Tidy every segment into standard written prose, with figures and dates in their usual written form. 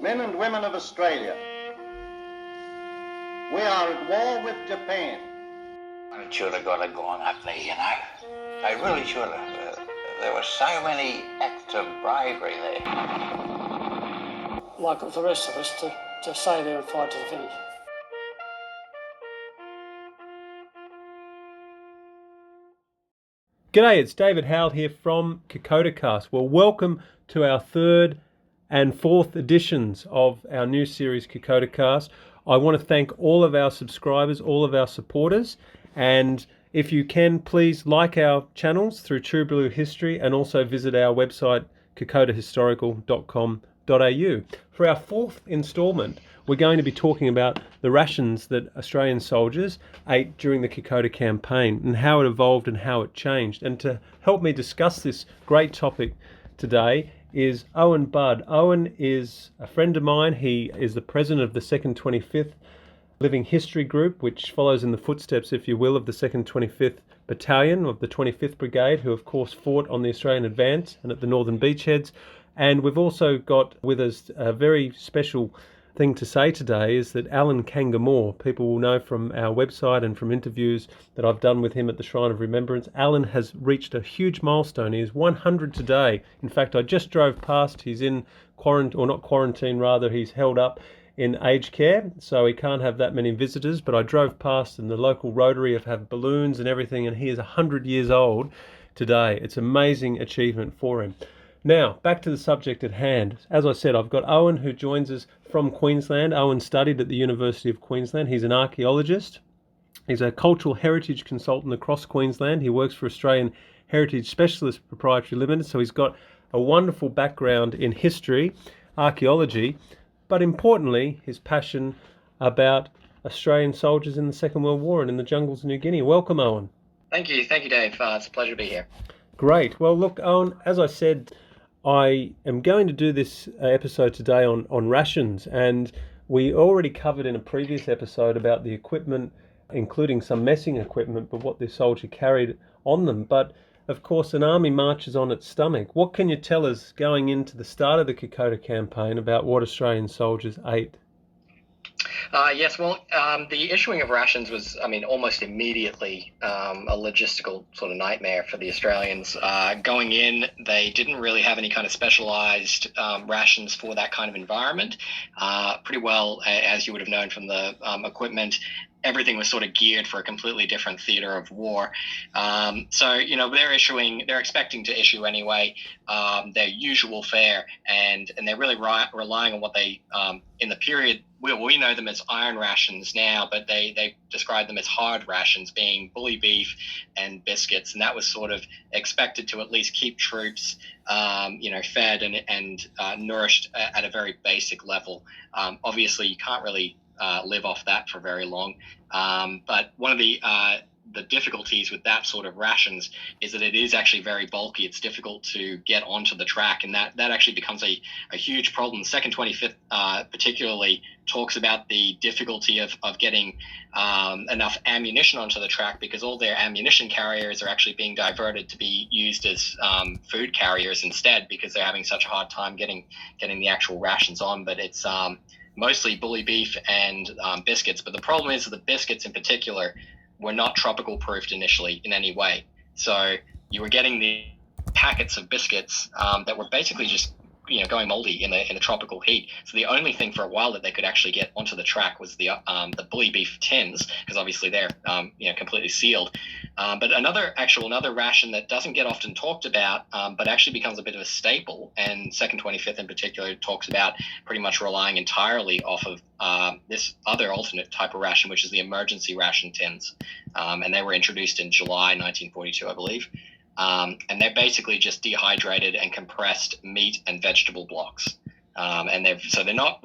men and women of Australia, we are at war with Japan. I should have got it going up there, you know. I really should have. There were so many acts of bravery there. Like the rest of us, to stay there and fight to the finish. G'day, it's David Howell here from Kokoda Cast. Well, welcome to our third and fourth editions of our new series, Kokoda Cast. I want to thank all of our subscribers, all of our supporters, and if you can, please like our channels through True Blue History and also visit our website, kokodahistorical.com.au. For our fourth instalment, we're going to be talking about the rations that Australian soldiers ate during the Kokoda Campaign and how it evolved and how it changed. And to help me discuss this great topic today is Owen Budd. Owen is a friend of mine. He is the president of the 2nd 25th Living History Group, which follows in the footsteps, if you will, of the 2nd 25th Battalion of the 25th Brigade, who of course fought on the Australian Advance and at the Northern Beachheads. And we've also got with us a very special thing to say today is that Alan Kangamore, people will know from our website and from interviews that I've done with him at the Shrine of Remembrance, Alan has reached a huge milestone. He is 100 today. In fact, I just drove past. He's in quarantine, or not quarantine, rather, he's held up in aged care, so he can't have that many visitors, but I drove past and the local Rotary have balloons and everything, and he is 100 years old today. It's an amazing achievement for him. Now, back to the subject at hand. As I said, I've got Owen who joins us from Queensland. Owen studied at the University of Queensland. He's an archaeologist. He's a cultural heritage consultant across Queensland. He works for Australian Heritage Specialist Proprietary Limited, so he's got a wonderful background in history, archaeology, but importantly, his passion about Australian soldiers in the Second World War and in the jungles of New Guinea. Welcome, Owen. Thank you, Dave. It's a pleasure to be here. Great. Well, look, Owen, as I said, I am going to do this episode today on rations, and we already covered in a previous episode about the equipment, including some messing equipment, but what the soldier carried on them. But of course, an army marches on its stomach. What can you tell us going into the start of the Kokoda Campaign about what Australian soldiers ate? Yes, well, the issuing of rations was, almost immediately a logistical sort of nightmare for the Australians. Going in, they didn't really have any kind of specialized rations for that kind of environment. Pretty well, as you would have known from the equipment, everything was sort of geared for a completely different theater of war. So they're expecting to issue anyway their usual fare, and they're really relying on what they, in the period, we know them as iron rations now, but they describe them as hard rations, being bully beef and biscuits, and that was sort of expected to at least keep troops, fed and nourished at a very basic level. Obviously, you can't really live off that for very long. But one of the difficulties with that sort of rations is that it is actually very bulky. It's difficult to get onto the track, and that actually becomes a huge problem. The 2nd 25th particularly talks about the difficulty of getting enough ammunition onto the track, because all their ammunition carriers are actually being diverted to be used as food carriers instead, because they're having such a hard time getting the actual rations on. But it's mostly bully beef and biscuits. But the problem is that the biscuits in particular were not tropical proofed initially in any way. So you were getting the packets of biscuits that were basically just going moldy in the tropical heat. So the only thing for a while that they could actually get onto the track was the bully beef tins, because obviously they're completely sealed. But another ration that doesn't get often talked about, but actually becomes a bit of a staple, and 2nd 25th in particular talks about pretty much relying entirely off of this other alternate type of ration, which is the emergency ration tins. And they were introduced in July 1942, I believe. And they're basically just dehydrated and compressed meat and vegetable blocks. And they're not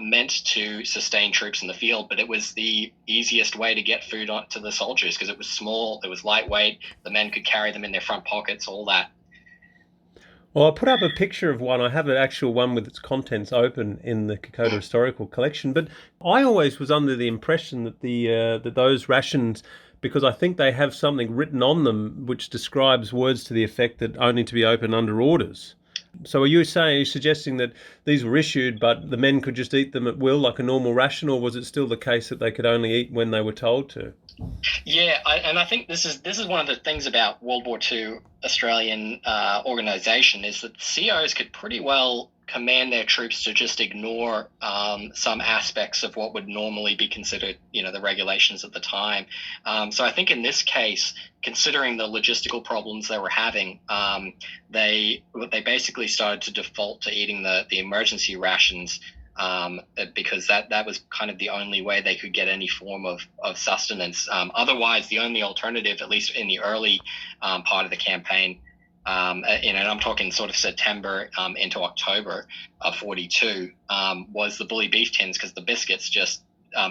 meant to sustain troops in the field, but it was the easiest way to get food to the soldiers, because it was small, it was lightweight, the men could carry them in their front pockets, all that. Well, I'll put up a picture of one. I have an actual one with its contents open in the Kokoda Historical Collection, but I always was under the impression that that those rations, because I think they have something written on them which describes words to the effect that only to be opened under orders. So are you suggesting that these were issued, but the men could just eat them at will, like a normal ration, or was it still the case that they could only eat when they were told to? Yeah, and I think this is one of the things about World War II Australian organisation is that the COs could pretty well command their troops to just ignore some aspects of what would normally be considered, the regulations at the time. So I think in this case, considering the logistical problems they were having, they basically started to default to eating the emergency rations. Because that was kind of the only way they could get any form of sustenance. Otherwise, the only alternative, at least in the early part of the campaign, and I'm talking sort of September into October of 42, was the bully beef tins, because the biscuits just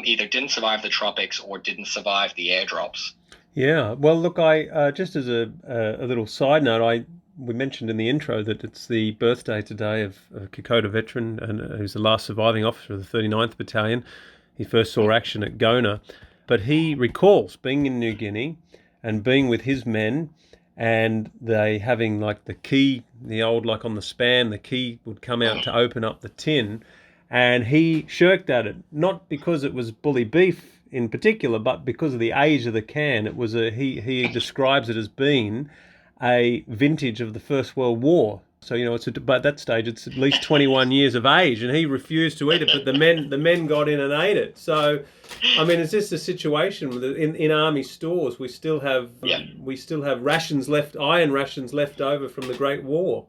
either didn't survive the tropics or didn't survive the airdrops. Yeah, well, look, I just as a little side note, we mentioned in the intro that it's the birthday today of a Kokoda veteran, and who's the last surviving officer of the 39th Battalion. He first saw action at Gona, but he recalls being in New Guinea and being with his men, and they having like the key, the old, like on the span, the key would come out to open up the tin, and he shirked at it, not because it was bully beef in particular, but because of the age of the can. It was he describes it as being a vintage of the First World War. So, by that stage, it's at least 21 years of age, and he refused to eat it, but the men got in and ate it. So, I mean, it's just a situation in army stores. We still have rations left, iron rations left over from the Great War.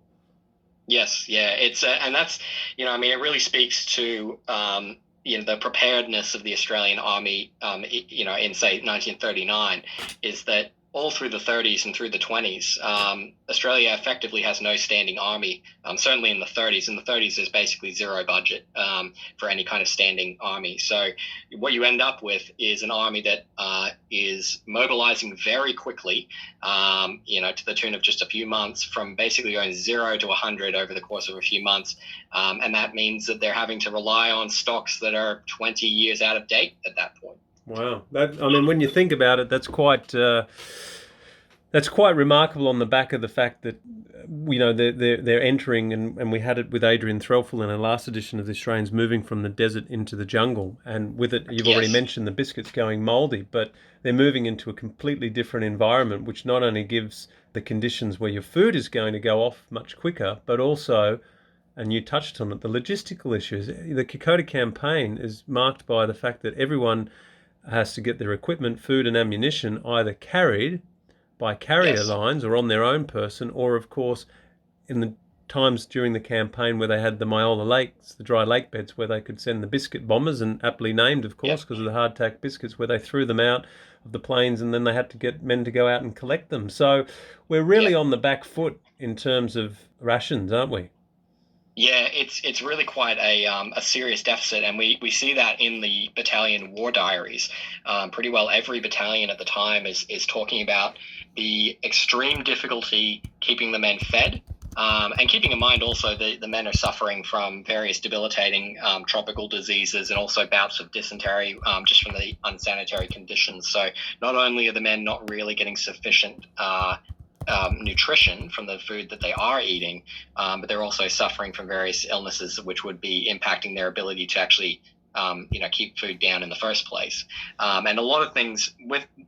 Yes, yeah, it's and that's it really speaks to the preparedness of the Australian Army. In say 1939, is that all through the 30s and through the 20s, Australia effectively has no standing army, certainly in the 30s. In the 30s, there's basically zero budget for any kind of standing army. So what you end up with is an army that is mobilizing very quickly, to the tune of just a few months, from basically going 0 to 100 over the course of a few months. And that means that they're having to rely on stocks that are 20 years out of date at that point. Wow, when you think about it, that's quite remarkable on the back of the fact that they're entering, and we had it with Adrian Threlfall in our last edition of the Australians, moving from the desert into the jungle, and with it, you've already mentioned the biscuits going mouldy, but they're moving into a completely different environment, which not only gives the conditions where your food is going to go off much quicker, but also, and you touched on it, the logistical issues. The Kokoda Campaign is marked by the fact that everyone has to get their equipment, food and ammunition either carried by carrier lines or on their own person, or of course in the times during the campaign where they had the Myola Lakes, the dry lake beds, where they could send the biscuit bombers, and aptly named of course because of the hardtack biscuits, where they threw them out of the planes and then they had to get men to go out and collect them. So we're really on the back foot in terms of rations, aren't we? Yeah, it's really quite a serious deficit, and we see that in the battalion war diaries. Pretty well every battalion at the time is talking about the extreme difficulty keeping the men fed, and keeping in mind also the men are suffering from various debilitating tropical diseases and also bouts of dysentery just from the unsanitary conditions. So not only are the men not really getting sufficient nutrition from the food that they are eating, but they're also suffering from various illnesses which would be impacting their ability to actually keep food down in the first place. And a lot of things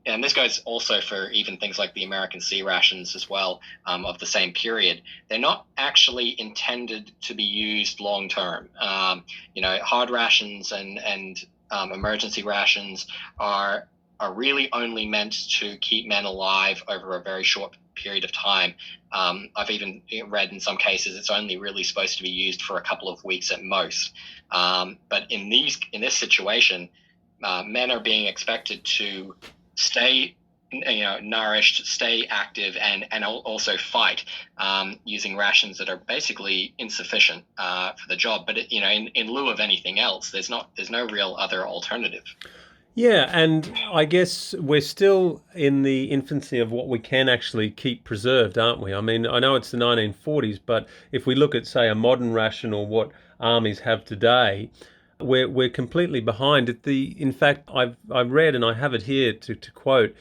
and this goes also for even things like the American sea rations as well, of the same period. They're not actually intended to be used long term. Hard rations and emergency rations are really only meant to keep men alive over a very short period of time. I've even read in some cases it's only really supposed to be used for a couple of weeks at most. But in this situation, men are being expected to stay nourished, stay active, and also fight using rations that are basically insufficient for the job. But in lieu of anything else, there's no real other alternative. Yeah, and I guess we're still in the infancy of what we can actually keep preserved, aren't we? I mean, I know it's the 1940s, but if we look at, say, a modern ration or what armies have today, we're completely behind. In fact, I've read, and I have it here to quote,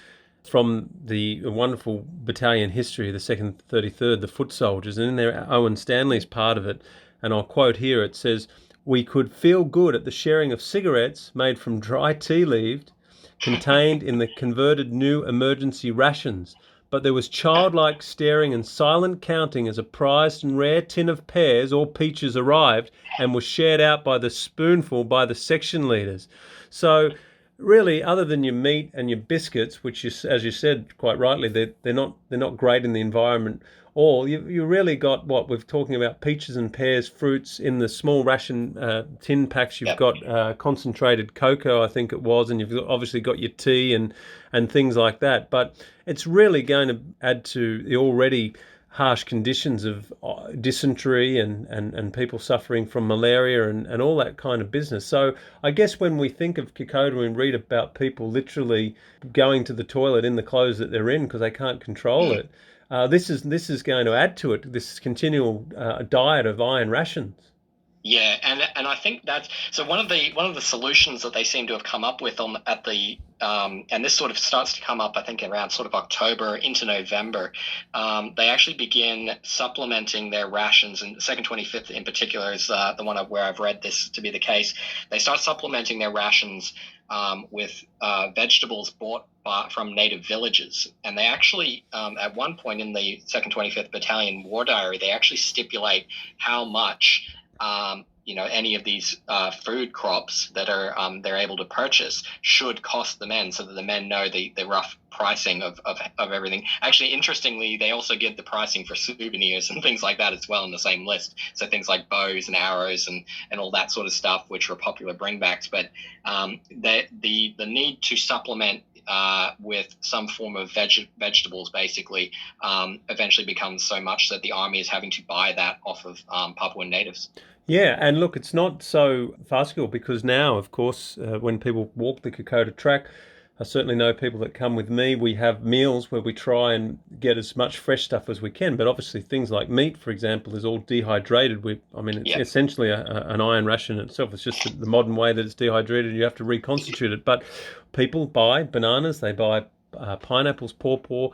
from the wonderful battalion history, the 2nd 33rd, the foot soldiers, and in there Owen Stanley's part of it, and I'll quote here, it says, "We could feel good at the sharing of cigarettes made from dry tea leaves contained in the converted new emergency rations, but there was childlike staring and silent counting as a prized and rare tin of pears or peaches arrived and was shared out by the spoonful by the section leaders." So really, other than your meat and your biscuits, which is, as you said quite rightly, they're not great in the environment. Or you really got what we're talking about: peaches and pears, fruits in the small ration tin packs. You've got concentrated cocoa, I think it was, and you've obviously got your tea and things like that. But it's really going to add to the already harsh conditions of dysentery and people suffering from malaria and all that kind of business. So I guess when we think of Kokoda and read about people literally going to the toilet in the clothes that they're in because they can't control it, this is going to add to it, this continual diet of iron rations. Yeah, and I think that's so one of the solutions that they seem to have come up with and this sort of starts to come up, I think, around sort of October into November. They actually begin supplementing their rations, and the 2nd 25th in particular is the one where I've read this to be the case. They start supplementing their rations with vegetables bought from native villages. And they actually, at one point in the 2nd 25th Battalion War Diary, they actually stipulate how much any of these food crops that are they're able to purchase should cost the men, so that the men know the rough pricing of everything. Actually, interestingly, they also give the pricing for souvenirs and things like that as well in the same list. So things like bows and arrows and all that sort of stuff, which are popular bringbacks. But the need to supplement with some form of vegetables basically eventually becomes so much that the army is having to buy that off of Papuan natives. Yeah, and look, it's not so farcical because now, of course, when people walk the Kokoda track, I certainly know people that come with me, we have meals where we try and get as much fresh stuff as we can. But obviously things like meat, for example, is all dehydrated. It's essentially an iron ration itself. It's just the modern way that it's dehydrated. You have to reconstitute it. But people buy bananas, they buy pineapples, pawpaw,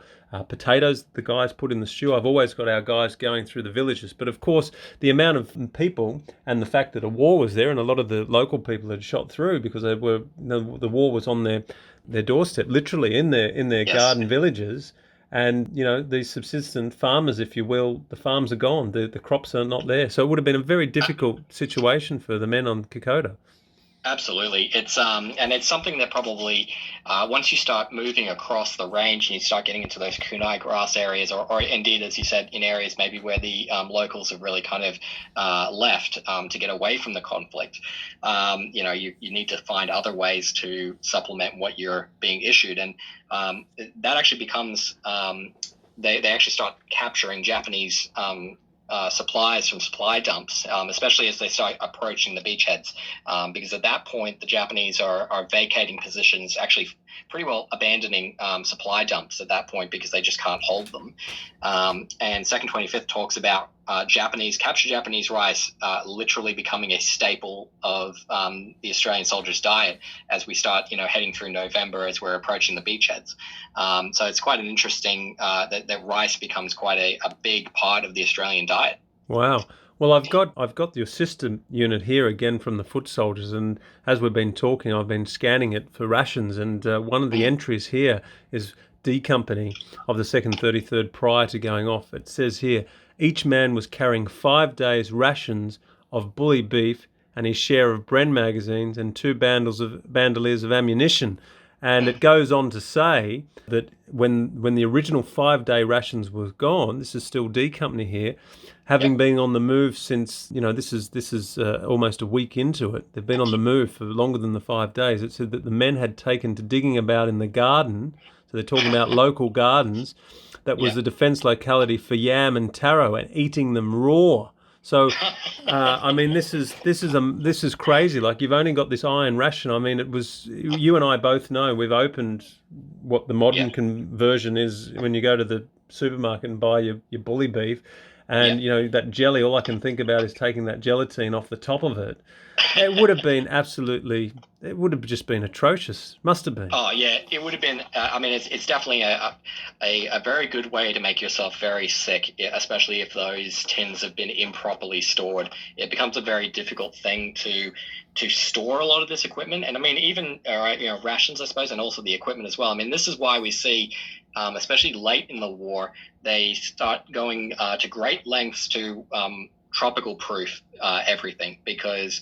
potatoes the guys put in the stew. I've always got our guys going through the villages. But of course, the amount of people and the fact that a war was there and a lot of the local people had shot through because the war was on their doorstep, literally in their garden villages. And, these subsistent farmers, if you will, the farms are gone. The crops are not there. So it would have been a very difficult situation for the men on Kokoda. Absolutely. It's and it's something that probably once you start moving across the range and you start getting into those kunai grass areas or indeed, as you said, in areas maybe where the locals have really kind of left to get away from the conflict, you need to find other ways to supplement what you're being issued. And that actually becomes they actually start capturing Japanese supplies from supply dumps, especially as they start approaching the beachheads, because at that point the Japanese are vacating positions, actually pretty well abandoning supply dumps at that point because they just can't hold them. And 2nd 25th talks about captured Japanese rice literally becoming a staple of the Australian soldiers' diet as we start, heading through November as we're approaching the beachheads. So it's quite an interesting that rice becomes quite a big part of the Australian diet. Wow. Well, I've got your system unit here again from the foot soldiers, and as we've been talking, I've been scanning it for rations, and one of the entries here is D Company of the 2nd 33rd prior to going off. It says here, each man was carrying 5 days' rations of bully beef and his share of Bren magazines and 2 bandoliers of ammunition. And it goes on to say that when the original 5-day rations were gone, this is still D Company here, having been on the move since, this is almost a week into it. They've been on the move for longer than the 5 days. It said that the men had taken to digging about in the garden. So they're talking about local gardens. That was the defence locality for yam and taro and eating them raw. So, this is crazy. Like, you've only got this iron ration. It was, you and I both know, we've opened what the modern conversion is when you go to the supermarket and buy your bully beef. and Yeah. you know that jelly. All I can think about is taking that gelatine off the top of it. It would have been absolutely. It would have just been atrocious. Must have been. Oh yeah, it would have been. I mean, it's definitely a very good way to make yourself very sick, especially if those tins have been improperly stored. It becomes a very difficult thing to store a lot of this equipment, and I mean, even rations, I suppose, and also the equipment as well. I mean, this is why we see, especially late in the war, they start going to great lengths to tropical proof everything, because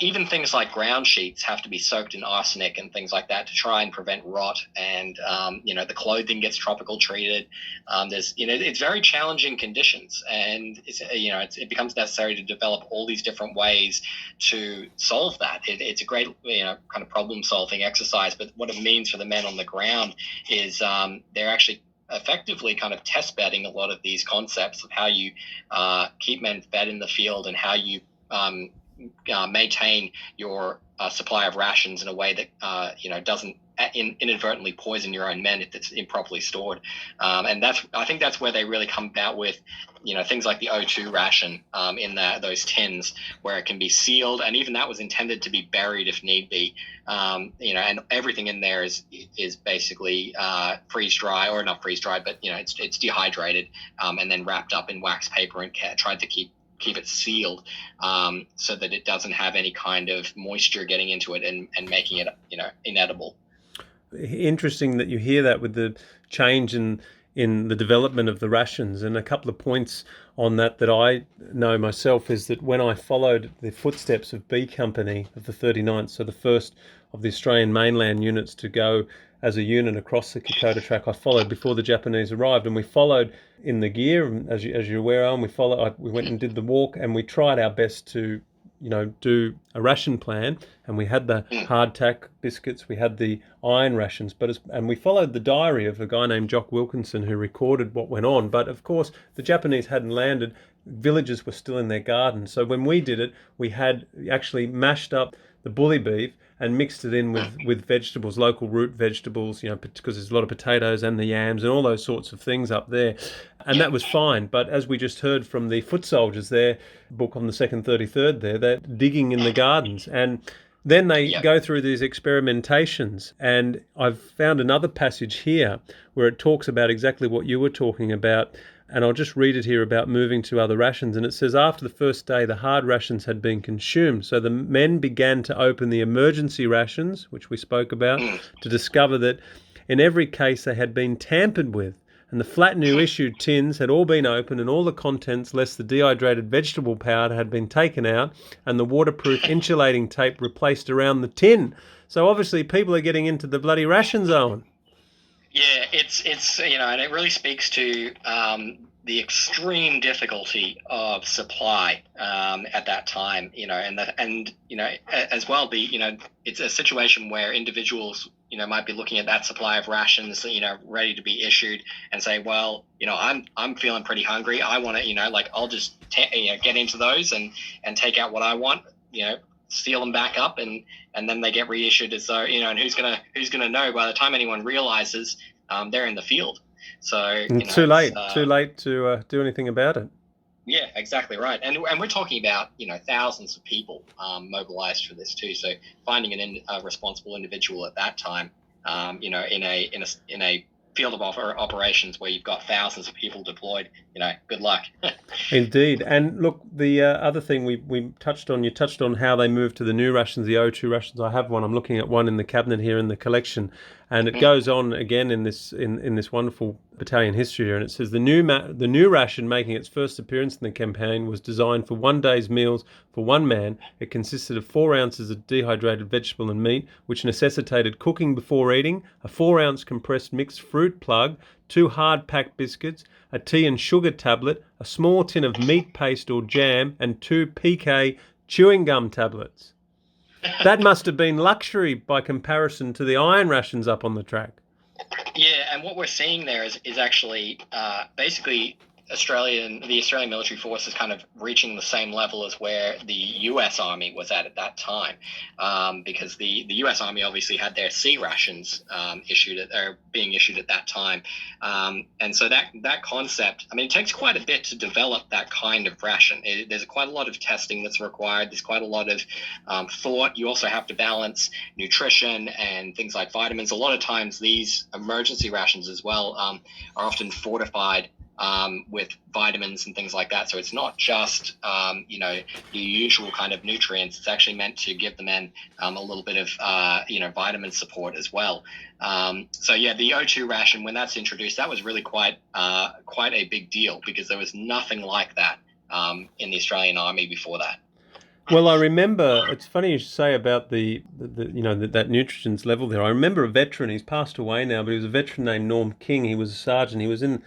even things like ground sheets have to be soaked in arsenic and things like that to try and prevent rot. And the clothing gets tropical treated. It's very challenging conditions, and it becomes necessary to develop all these different ways to solve that. It's a great kind of problem solving exercise. But what it means for the men on the ground is they're actually effectively kind of test bedding a lot of these concepts of how you keep men fed in the field, and how you maintain your supply of rations in a way that doesn't inadvertently poison your own men if it's improperly stored. And I think that's where they really come out with things like the O2 ration in those tins, where it can be sealed, and even that was intended to be buried if need be. And everything in there is basically freeze dry, or not freeze dry, but it's dehydrated and then wrapped up in wax paper and tried to keep it sealed, so that it doesn't have any kind of moisture getting into it and making it inedible. Interesting that you hear that with the change in the development of the rations. And a couple of points on that I know myself is that when I followed the footsteps of B Company of the 39th, so the first of the Australian mainland units to go as a unit across the Kokoda track, I followed before the Japanese arrived, and we followed in the gear, as you're aware of. We went and did the walk, and we tried our best to do a ration plan, and we had the hardtack biscuits, we had the iron rations, and we followed the diary of a guy named Jock Wilkinson who recorded what went on. But of course, the Japanese hadn't landed, villagers were still in their gardens. So when we did it, we had actually mashed up the bully beef and mixed it in with vegetables, local root vegetables, because there's a lot of potatoes and the yams and all those sorts of things up there. And that was fine. But as we just heard from the foot soldiers, their book on the 2nd 33rd there, they're digging in the gardens. And then they go through these experimentations. And I've found another passage here where it talks about exactly what you were talking about. And I'll just read it here about moving to other rations. And it says, after the first day, the hard rations had been consumed. So the men began to open the emergency rations, which we spoke about, to discover that in every case they had been tampered with. And the flat new issued tins had all been opened, and all the contents, less the dehydrated vegetable powder, had been taken out, and the waterproof insulating tape replaced around the tin. So obviously people are getting into the bloody ration zone. Yeah, it's and it really speaks to the extreme difficulty of supply at that time, as well. It's a situation where individuals might be looking at that supply of rations, ready to be issued, and say, well, I'm feeling pretty hungry. I want to, I'll just get into those and take out what I want, seal them back up, and then they get reissued as though, and who's gonna know by the time anyone realizes they're in the field. So too late to do anything about it. Yeah, exactly right. And we're talking about thousands of people mobilized for this too. So finding a responsible individual at that time, in a field of operations where you've got thousands of people deployed, good luck. Indeed. And look, the other thing you touched on how they moved to the new rations, the O2 rations. I have one. I'm looking at one in the cabinet here in the collection, and it goes on again in this wonderful battalion history here, and it says the new ration making its first appearance in the campaign was designed for 1 day's meals for one man. It consisted of 4 ounces of dehydrated vegetable and meat, which necessitated cooking before eating, a 4-ounce compressed mixed fruit plug, 2 hard-packed biscuits, a tea and sugar tablet, a small tin of meat paste or jam, and 2 PK chewing gum tablets. That must have been luxury by comparison to the iron rations up on the track. Yeah, and what we're seeing there is actually basically the Australian military force is kind of reaching the same level as where the U.S. Army was at that time, because the U.S. Army obviously had their C rations being issued at that time, and so that concept, I mean, it takes quite a bit to develop that kind of ration. There's quite a lot of testing that's required. There's quite a lot of thought. You also have to balance nutrition and things like vitamins. A lot of times these emergency rations as well are often fortified with vitamins and things like that. So it's not just, the usual kind of nutrients. It's actually meant to give the men a little bit of, vitamin support as well. The O2 ration, when that's introduced, that was really quite a big deal, because there was nothing like that in the Australian Army before that. Well, I remember, it's funny you should say about that nutrients level there. I remember a veteran, he's passed away now, but he was a veteran named Norm King. He was a sergeant. He was in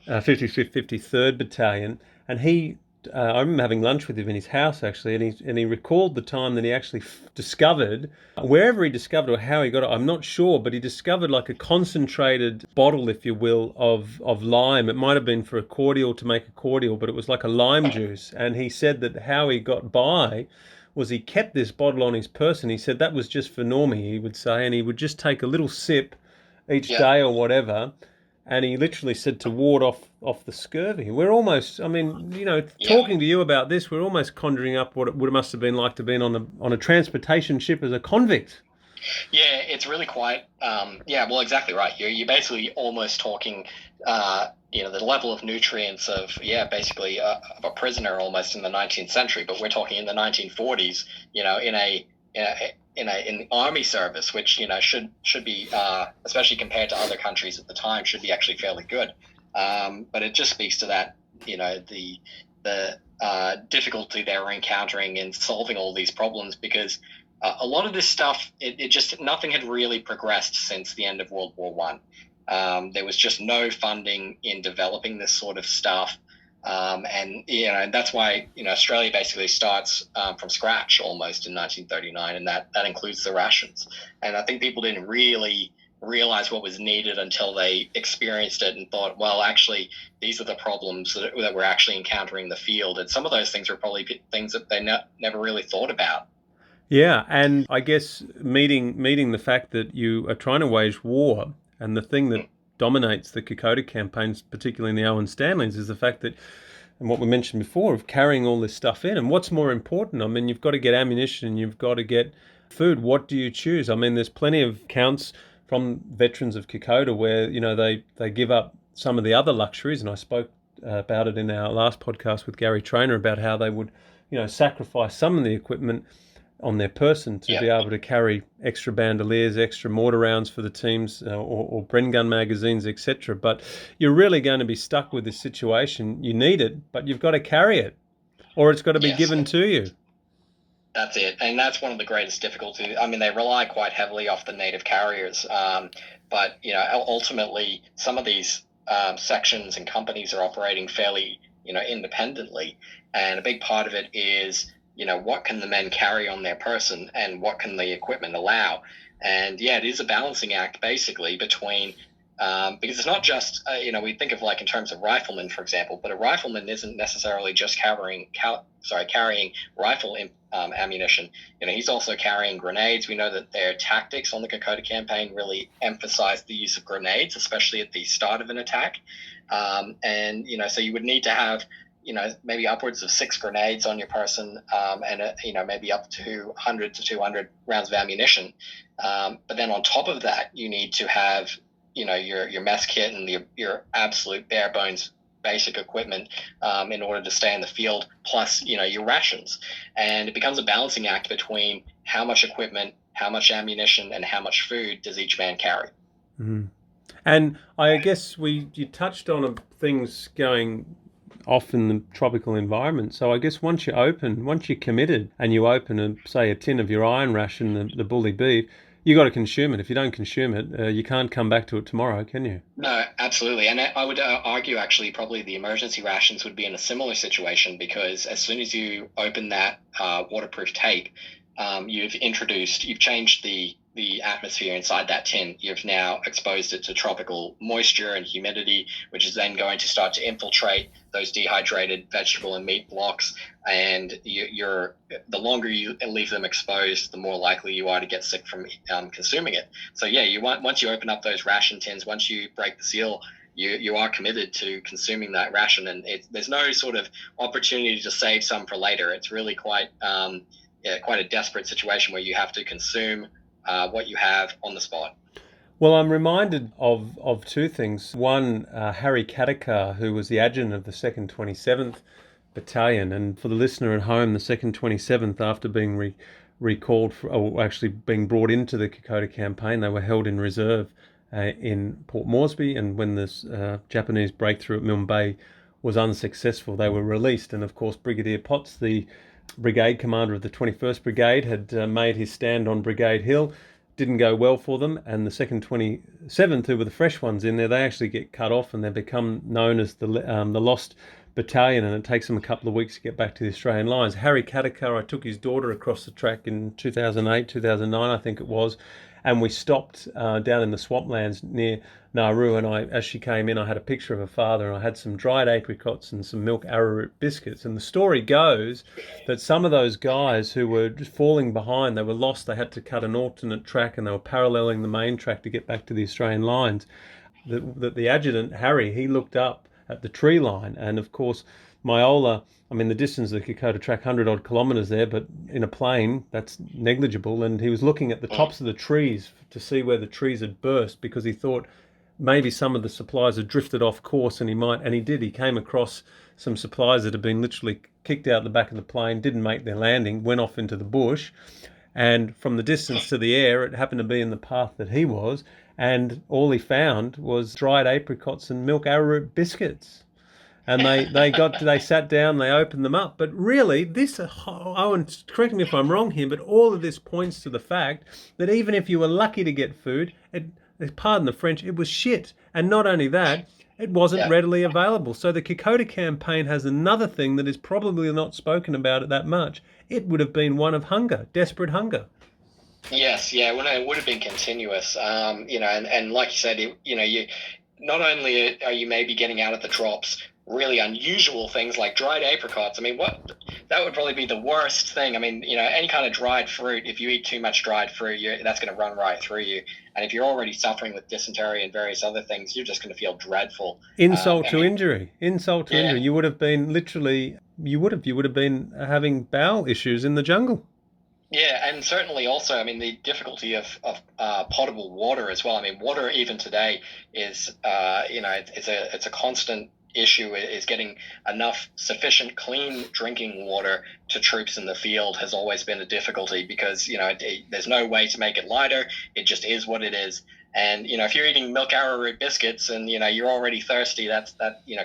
55th, 53rd Battalion, and I remember having lunch with him in his house, actually, and he recalled the time that he actually discovered, wherever he discovered or how he got it, I'm not sure, but he discovered like a concentrated bottle, if you will, of lime. It might have been for a cordial, to make a cordial, but it was like a lime juice. And he said that how he got by was he kept this bottle on his person. He said that was just for Normie, he would say, and he would just take a little sip each day or whatever. And he literally said to ward off the scurvy. We're almost, talking to you about this, we're almost conjuring up what it must have been like to be on a transportation ship as a convict. Yeah, it's really quite, exactly right. You're basically almost talking, the level of nutrients of a prisoner almost in the 19th century, but we're talking in the 1940s, in the army service, which should be, especially compared to other countries at the time, should be actually fairly good. But it just speaks to that, the difficulty they were encountering in solving all these problems, because a lot of this stuff, it just, nothing had really progressed since the end of World War I. There was just no funding in developing this sort of stuff. And that's why, Australia basically starts from scratch almost in 1939, and that includes the rations. And I think people didn't really realize what was needed until they experienced it and thought, well, actually, these are the problems that we're actually encountering in the field. And some of those things were probably things that they never really thought about. Yeah, and I guess meeting the fact that you are trying to wage war, and the thing that dominates the Kokoda campaigns, particularly in the Owen Stanleys, is the fact that, and what we mentioned before, of carrying all this stuff in. And what's more important? I mean, you've got to get ammunition, you've got to get food. What do you choose? I mean, there's plenty of accounts from veterans of Kokoda where, they give up some of the other luxuries, and I spoke about it in our last podcast with Gary Trainer about how they would, sacrifice some of the equipment on their person to be able to carry extra bandoliers, extra mortar rounds for the teams, or Bren gun magazines, etc. But you're really going to be stuck with this situation. You need it, but you've got to carry it, or it's got to be given to you. That's it. And that's one of the greatest difficulties. I mean, they rely quite heavily off the native carriers. But, ultimately, some of these sections and companies are operating fairly, independently. And a big part of it is, what can the men carry on their person and what can the equipment allow? And it is a balancing act basically between, because it's not just, we think of like in terms of riflemen, for example, but a rifleman isn't necessarily just carrying rifle ammunition. He's also carrying grenades. We know that their tactics on the Kokoda campaign really emphasized the use of grenades, especially at the start of an attack. So you would need to have, maybe upwards of 6 grenades on your person, and maybe up to 100 to 200 rounds of ammunition. But then on top of that, you need to have, your mess kit and your absolute bare bones basic equipment in order to stay in the field, plus, your rations. And it becomes a balancing act between how much equipment, how much ammunition, and how much food does each man carry. Mm-hmm. And I guess you touched on things going off in the tropical environment. So I guess once you're committed and you open say a tin of your iron ration, the bully beef, you got to consume it. If you don't consume it, you can't come back to it tomorrow, can you? No, absolutely. And I would argue actually probably the emergency rations would be in a similar situation, because as soon as you open that waterproof tape, you've changed the the atmosphere inside that tin. You've now exposed it to tropical moisture and humidity, which is then going to start to infiltrate those dehydrated vegetable and meat blocks. And the longer you leave them exposed, the more likely you are to get sick from consuming it. So yeah, once you open up those ration tins, once you break the seal, you are committed to consuming that ration, and there's no sort of opportunity to save some for later. It's really quite a desperate situation where you have to consume what you have on the spot. Well, I'm reminded of two things. One, Harry Katakar, who was the adjutant of the 2nd 27th Battalion, and for the listener at home, the 2nd 27th, after being recalled, or actually being brought into the Kokoda Campaign, they were held in reserve in Port Moresby, and when this Japanese breakthrough at Milne Bay was unsuccessful, they were released. And of course, Brigadier Potts, the brigade commander of the 21st Brigade, had made his stand on Brigade Hill. Didn't go well for them, and the 2nd 27th, who were the fresh ones in there, they actually get cut off, and they become known as the Lost Battalion, and it takes them a couple of weeks to get back to the Australian lines. Harry Katakar, I took his daughter across the track in 2008, 2009, I think it was, and we stopped down in the swamplands near Nauru, and as she came in, I had a picture of her father, and I had some dried apricots and some milk arrowroot biscuits. And the story goes that some of those guys who were just falling behind, they were lost, they had to cut an alternate track, and they were paralleling the main track to get back to the Australian lines. The adjutant, Harry, he looked up at the tree line, and of course Myola, I mean, the distance of the Kokoda track, 100 odd kilometres there, but in a plane, that's negligible. And he was looking at the tops of the trees to see where the trees had burst, because he thought maybe some of the supplies had drifted off course, and he did. He came across some supplies that had been literally kicked out the back of the plane, didn't make their landing, went off into the bush. And from the distance to the air, it happened to be in the path that he was, and all he found was dried apricots and milk arrowroot biscuits. And they sat down, they opened them up. But really, Owen, correct me if I'm wrong here, but all of this points to the fact that even if you were lucky to get food, pardon the French, it was shit. And not only that, it wasn't readily available. So the Kokoda Campaign has another thing that is probably not spoken about that much. It would have been one of hunger, desperate hunger. Yes, yeah, well, it would have been continuous. And like you said, you not only are you maybe getting out of the drops really unusual things like dried apricots. I mean, that would probably be the worst thing. I mean, any kind of dried fruit, if you eat too much dried fruit, that's going to run right through you. And if you're already suffering with dysentery and various other things, you're just going to feel dreadful. Insult to injury. You would have been you would have been having bowel issues in the jungle. Yeah, and certainly also, I mean, the difficulty of potable water as well. I mean, water even today is, it's a constant issue. Is getting enough sufficient clean drinking water to troops in the field has always been a difficulty, because there's no way to make it lighter. It just is what it is. And if you're eating milk arrowroot biscuits and you're already thirsty, that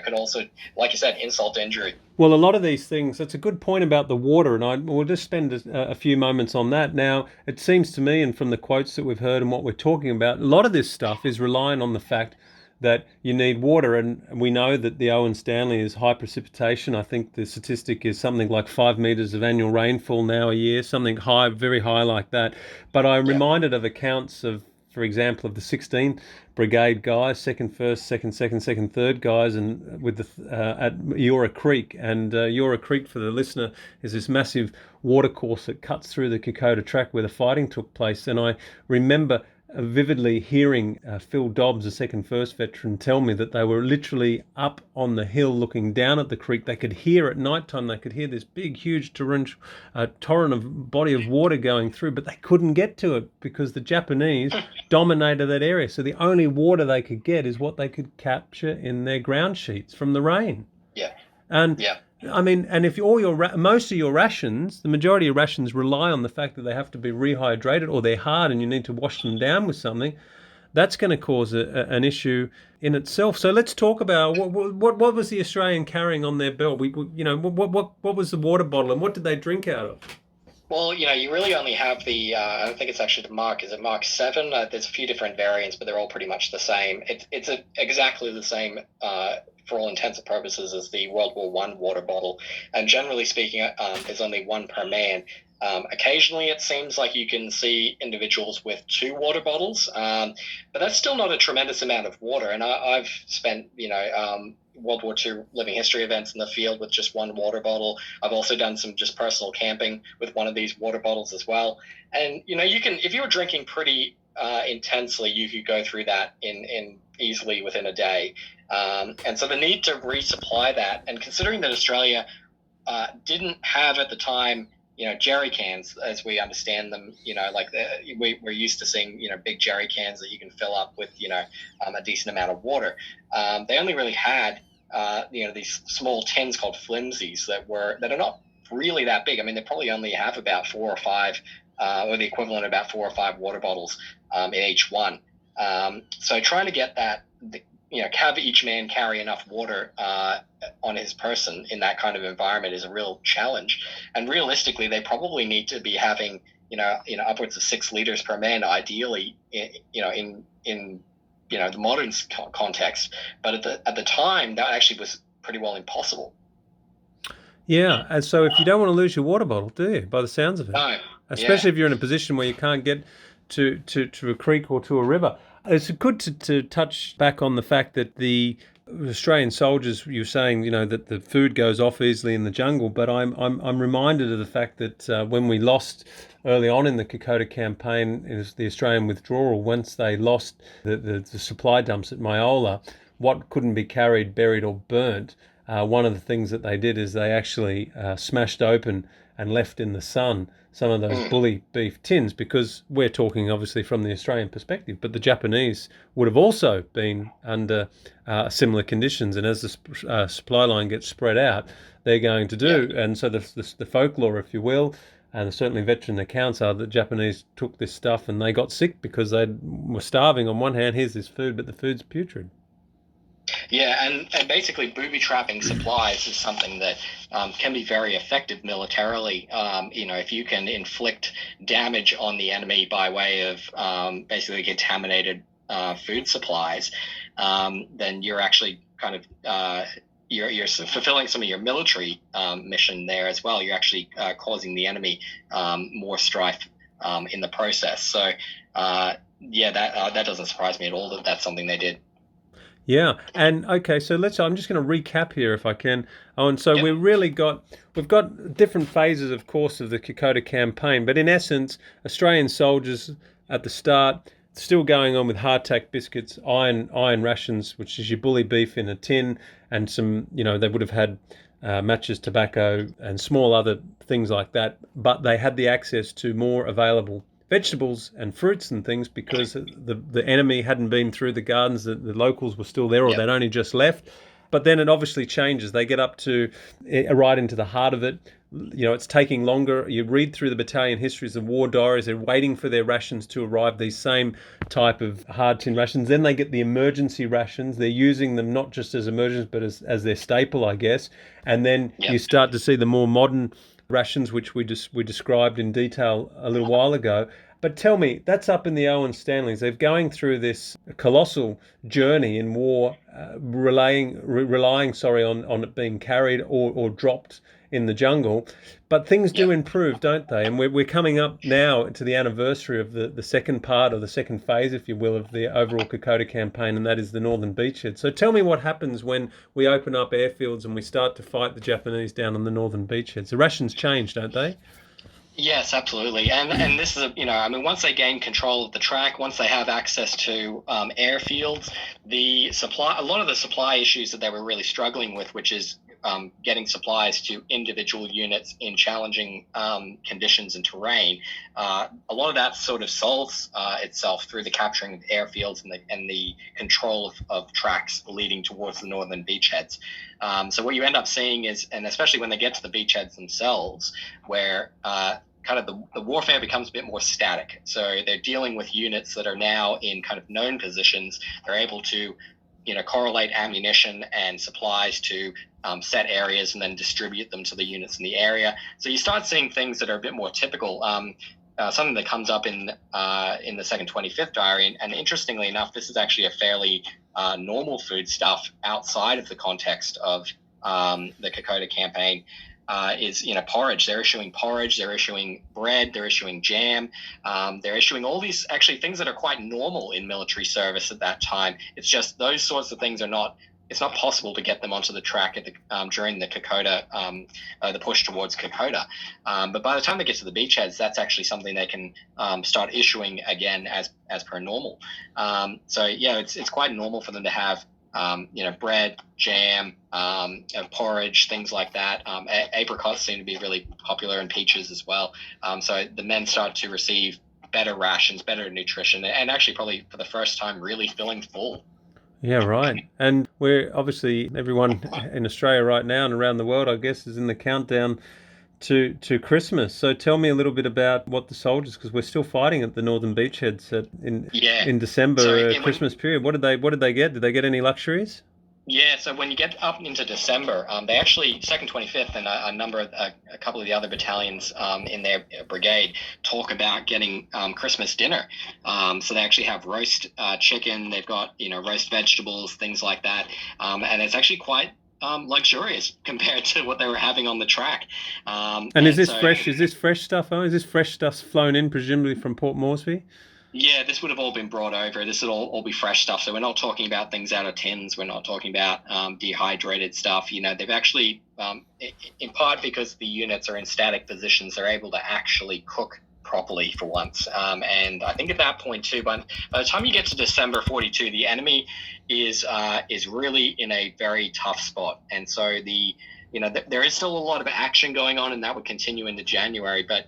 could also, like you said, insult to injury. Well, a lot of these things, that's a good point about the water, and we'll just spend a few moments on that. Now, it seems to me, and from the quotes that we've heard and what we're talking about, a lot of this stuff is relying on the fact that you need water, and we know that the Owen Stanley is high precipitation. I think the statistic is something like 5 metres of annual rainfall now a year, something high, very high like that. But I'm reminded of accounts of, for example, of the 16th Brigade guys, 2nd, 1st, 2nd, 2nd, 2nd, 3rd guys, and with at Eora Creek. And Eora Creek, for the listener, is this massive watercourse that cuts through the Kokoda track where the fighting took place. And I remember vividly hearing Phil Dobbs, a 2nd 1st veteran, tell me that they were literally up on the hill looking down at the creek. They could hear at night time, they could hear this big, huge torrent of body of water going through, but they couldn't get to it because the Japanese dominated that area. So the only water they could get is what they could capture in their ground sheets from the rain. Yeah. And I mean, and if most of your rations, the majority of rations rely on the fact that they have to be rehydrated or they're hard and you need to wash them down with something, that's going to cause an issue in itself. So let's talk about what was the Australian carrying on their belt? What was the water bottle and what did they drink out of? Well, you really only have I think it's actually is it Mark 7? There's a few different variants, but they're all pretty much the same. It's exactly the same for all intents and purposes as the World War One water bottle. And generally speaking, there's only one per man. Occasionally, it seems like you can see individuals with two water bottles, but that's still not a tremendous amount of water. And I've spent, World War II living history events in the field with just one water bottle. I've also done some just personal camping with one of these water bottles as well. And, you can, if you were drinking pretty intensely, you could go through that in easily within a day. And so the need to resupply that, and considering that Australia didn't have at the time, jerry cans as we understand them, we're used to seeing, big jerry cans that you can fill up with, a decent amount of water. They only really had, these small tins called flimsies that are not really that big. I mean, they probably only have about 4 or 5, or the equivalent of about 4 or 5 water bottles in each one. So trying to get that, have each man carry enough water on his person in that kind of environment is a real challenge. And realistically, they probably need to be having, upwards of 6 liters per man, ideally, in the modern context. But at the time, that actually was pretty well impossible. Yeah, and so if you don't want to lose your water bottle, do you? By the sounds of it, No. especially if you're in a position where you can't get to a creek or to a river. It's good to touch back on the fact that the Australian soldiers, you're saying, that the food goes off easily in the jungle, but I'm reminded of the fact that when we lost early on in the Kokoda Campaign, it was the Australian withdrawal, once they lost the supply dumps at Myola, what couldn't be carried, buried or burnt, one of the things that they did is they actually smashed open and left in the sun some of those bully beef tins, because we're talking obviously from the Australian perspective, but the Japanese would have also been under similar conditions, and as the supply line gets spread out, they're going to do. Yeah. And so the folklore, if you will, and certainly veteran accounts are that Japanese took this stuff and they got sick because they were starving. On one hand, here's this food, but the food's putrid. Yeah, and basically booby-trapping supplies is something that can be very effective militarily. If you can inflict damage on the enemy by way of basically contaminated food supplies, then you're actually kind of you're fulfilling some of your military mission there as well. You're actually causing the enemy more strife in the process. So, that doesn't surprise me at all that that's something they did. Yeah, and okay, so I'm just going to recap here if I can. Oh, and so Yep. we've got different phases, of course, of the Kokoda Campaign, but in essence, Australian soldiers at the start still going on with hardtack biscuits, iron rations, which is your bully beef in a tin, and some, they would have had matches, tobacco, and small other things like that, but they had the access to more available vegetables and fruits and things because the enemy hadn't been through the gardens, the locals were still there, or they'd only just left. But then it obviously changes. They get up to right into the heart of it. It's taking longer. You read through the battalion histories and war diaries, they're waiting for their rations to arrive, these same type of hard tin rations. Then they get the emergency rations. They're using them not just as emergency, but as their staple, I guess. And then you start to see the more modern rations, which we described in detail a little while ago. But tell me, that's up in the Owen Stanleys. They're going through this colossal journey in war, relying on it being carried or dropped in the jungle. But things do improve, don't they? And we're coming up now to the anniversary of the second part, or the second phase, if you will, of the overall Kokoda Campaign, and that is the northern beachhead. So tell me what happens when we open up airfields and we start to fight the Japanese down on the northern beachheads. The rations change, don't they? Yes, absolutely. And this is, once they gain control of the track, once they have access to airfields, a lot of the supply issues that they were really struggling with, which is getting supplies to individual units in challenging conditions and terrain, a lot of that sort of solves itself through the capturing of airfields and the control of tracks leading towards the northern beachheads. So what you end up seeing is, and especially when they get to the beachheads themselves, where kind of the warfare becomes a bit more static. So they're dealing with units that are now in kind of known positions. They're able to, correlate ammunition and supplies to set areas and then distribute them to the units in the area. So you start seeing things that are a bit more typical. Something that comes up in the second 25th diary, and interestingly enough, this is actually a fairly normal food stuff outside of the context of the Kokoda Campaign. Is porridge. They're issuing porridge, they're issuing bread, they're issuing jam, they're issuing all these actually things that are quite normal in military service at that time. It's just those sorts of things it's not possible to get them onto the track during the Kokoda, the push towards Kokoda. But by the time they get to the beachheads, that's actually something they can start issuing again as per normal. So yeah, it's quite normal for them to have bread, jam, porridge, things like that. Apricots seem to be really popular, and peaches as well. So the men start to receive better rations, better nutrition, and actually probably for the first time really feeling full. Yeah, right. And we're obviously, everyone in Australia right now and around the world, I guess, is in the countdown to Christmas. So tell me a little bit about what the soldiers, because we're still fighting at the northern beachheads in December, Christmas period. What did they get? Did they get any luxuries? Yeah, so when you get up into December, they actually, 2nd 25th and a couple of the other battalions in their brigade talk about getting Christmas dinner. So they actually have roast chicken, they've got, roast vegetables, things like that. And it's actually quite luxurious compared to what they were having on the track. And is this fresh? Is this fresh stuff? Is this fresh stuff flown in, presumably from Port Moresby? Yeah, this would have all been brought over. This would all be fresh stuff. So we're not talking about things out of tins. We're not talking about dehydrated stuff. They've actually, in part because the units are in static positions, they're able to actually cook properly for once. And I think at that point too, by the time you get to December 42, the enemy is really in a very tough spot. And so there is still a lot of action going on, and that would continue into January. But,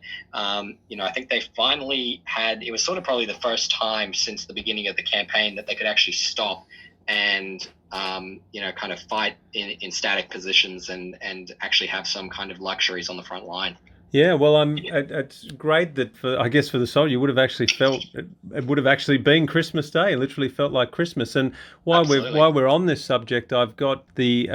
I think they finally it was sort of probably the first time since the beginning of the campaign that they could actually stop and, kind of fight in static positions and actually have some kind of luxuries on the front line. Yeah, well, it's great that for the soldier, you would have actually felt it would have actually been Christmas Day. It literally felt like Christmas. And while we're on this subject, I've got the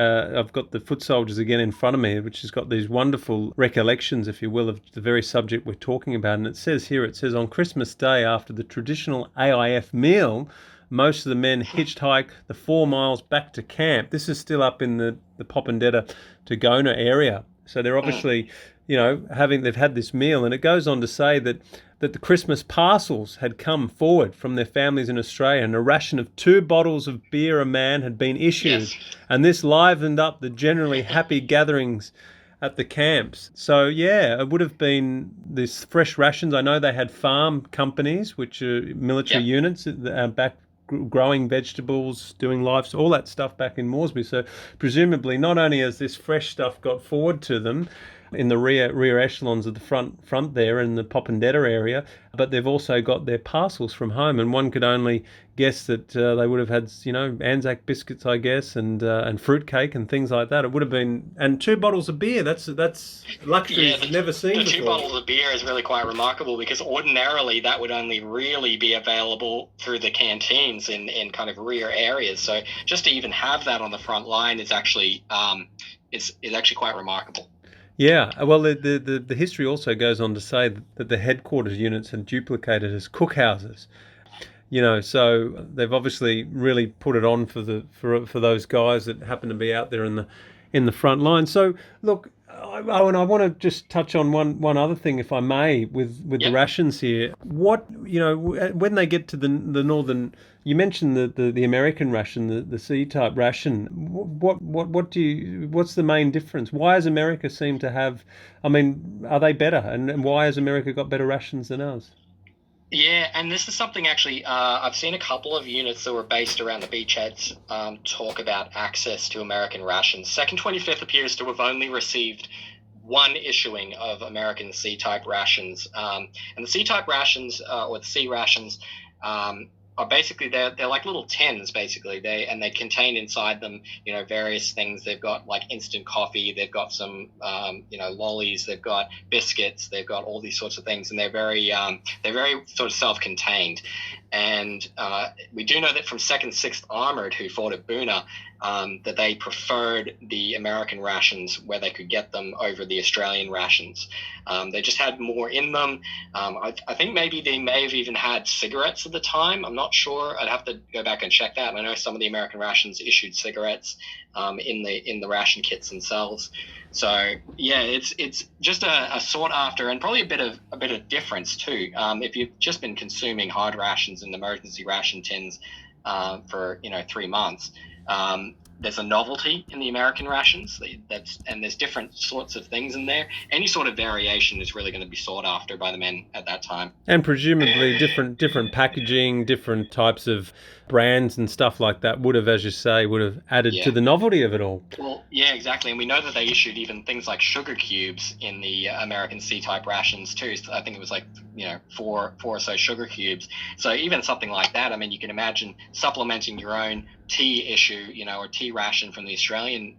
foot soldiers again in front of me, which has got these wonderful recollections, if you will, of the very subject we're talking about. And it says on Christmas Day, after the traditional AIF meal, most of the men hitchhike the 4 miles back to camp. This is still up in the Popondetta to Gona area. So they're obviously, they've had this meal, and it goes on to say that the Christmas parcels had come forward from their families in Australia, and a ration of 2 bottles of beer a man had been issued. Yes. And this livened up the generally happy gatherings at the camps. So yeah, it would have been this fresh rations. I know they had farm companies, which are military units back growing vegetables, doing livestock, all that stuff back in Moresby. So presumably not only has this fresh stuff got forward to them in the rear echelons of the front there in the Popondetta area, but they've also got their parcels from home, and one could only guess that they would have had, Anzac biscuits, I guess, and fruitcake and things like that. It would have been, and 2 bottles of beer. That's luxury never seen before. 2 bottles of beer is really quite remarkable, because ordinarily that would only really be available through the canteens in kind of rear areas. So just to even have that on the front line is actually is actually quite remarkable. Yeah, well, the history also goes on to say that the headquarters units are duplicated as cookhouses. So they've obviously really put it on for those guys that happen to be out there in the front line. So look, Owen, I want to just touch on one other thing, if I may, with the rations here. What when they get to the northern, you mentioned the American ration, the C-type ration. What's the main difference? Why does America seem to have? I mean, are they better, and why has America got better rations than us? Yeah, and this is something actually I've seen a couple of units that were based around the beachheads talk about access to American rations. 2nd 25th appears to have only received 1 issuing of American C-type rations. And the C-type rations, or the C rations, are basically they're like little tins basically. They contain inside them various things. They've got like instant coffee. They've got some lollies. They've got biscuits. They've got all these sorts of things, and they're very sort of self-contained. And we do know that from 2nd, 6th Armored, who fought at Boona, that they preferred the American rations where they could get them over the Australian rations. They just had more in them. I think maybe they may have even had cigarettes at the time. I'm not sure. I'd have to go back and check that. I know some of the American rations issued cigarettes in the ration kits themselves. So yeah, it's just a sought after, and probably a bit of difference too. If you've just been consuming hard rations and emergency ration tins for 3 months, there's a novelty in the American rations. And there's different sorts of things in there. Any sort of variation is really going to be sought after by the men at that time. And presumably different packaging, different types of brands and stuff like that would have, as you say, added to the novelty of it all. Well, yeah, exactly. And we know that they issued even things like sugar cubes in the American C-type rations too. So I think it was like, 4 or so sugar cubes. So even something like that, I mean, you can imagine supplementing your own tea issue, or tea ration from the Australian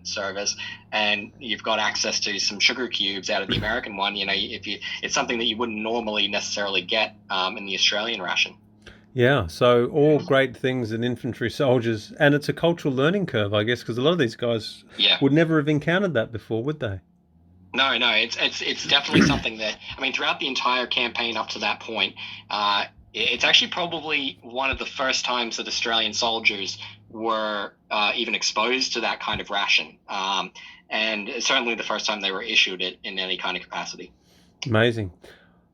service, and you've got access to some sugar cubes out of the American one. It's something that you wouldn't normally necessarily get in the Australian ration. Yeah, so all great things in infantry soldiers, and it's a cultural learning curve, I guess, because a lot of these guys would never have encountered that before, would they? No, it's definitely something that, I mean, throughout the entire campaign up to that point, it's actually probably one of the first times that Australian soldiers were even exposed to that kind of ration, and certainly the first time they were issued it in any kind of capacity. Amazing.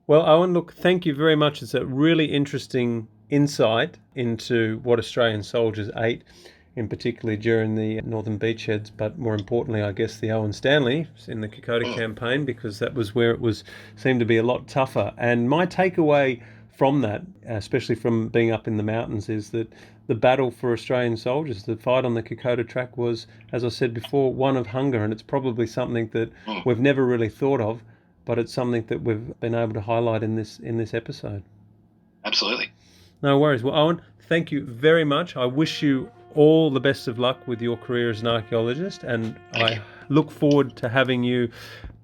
Well, Owen, look, thank you very much. It's a really interesting insight into what Australian soldiers ate, in particularly during the Northern Beachheads, but more importantly, I guess, the Owen Stanley in the Kokoda Campaign, because that was where it seemed to be a lot tougher. And my takeaway from that, especially from being up in the mountains, is that the battle for Australian soldiers, the fight on the Kokoda track, was, as I said before, one of hunger, and it's probably something that we've never really thought of, but it's something that we've been able to highlight in this episode. Absolutely. No worries. Well, Owen, thank you very much. I wish you all the best of luck with your career as an archaeologist, and I look forward to having you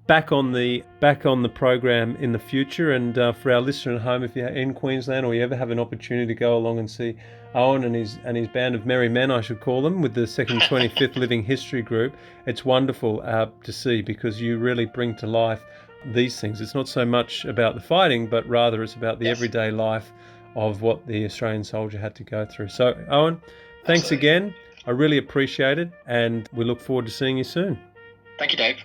back on the program in the future. And for our listener at home, if you're in Queensland or you ever have an opportunity to go along and see Owen and his band of merry men, I should call them, with the 2nd 25th Living History Group, it's wonderful to see, because you really bring to life these things. It's not so much about the fighting, but rather it's about the everyday life of what the Australian soldier had to go through. So, Owen, thanks again. I really appreciate it, and we look forward to seeing you soon. Thank you, Dave.